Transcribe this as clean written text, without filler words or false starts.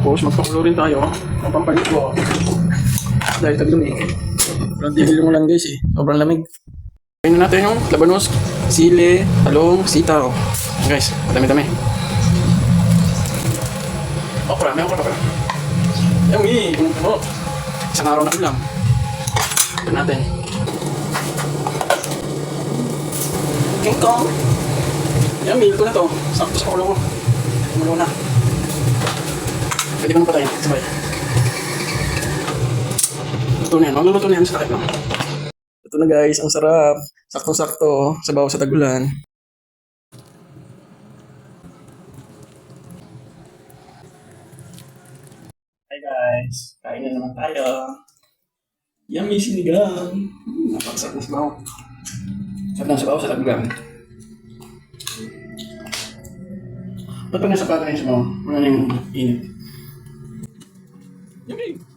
Tapos magpakulo rin tayo ng pampalit ko. Dahil tagdumi. Sobrang tigil mo lang guys eh. Sobrang lamig. Kainin natin yung labanos, sili, talong, sitaw. Guys, dami-dami. Okra, may okra pa. Yummy! Kung isang araw na ulam. Ito natin. King Kong! Yummy, ito na to. Sakto sa kulo ko. Kumulo na. Pwede ko na patayin. Sabay. Ito na yan. Magluluto na yan sa takip lang. Ito na guys, ang sarap. Sakto-sakto sa bawah sa tagulan. Hi guys, kain na naman tayo. Yummy sinigang. Napakasarap na sa bawah. Sarap na sa bawah sa tagulan. Ba't pag nasa pata rin sa bawah? Wala na yung init. Yummy!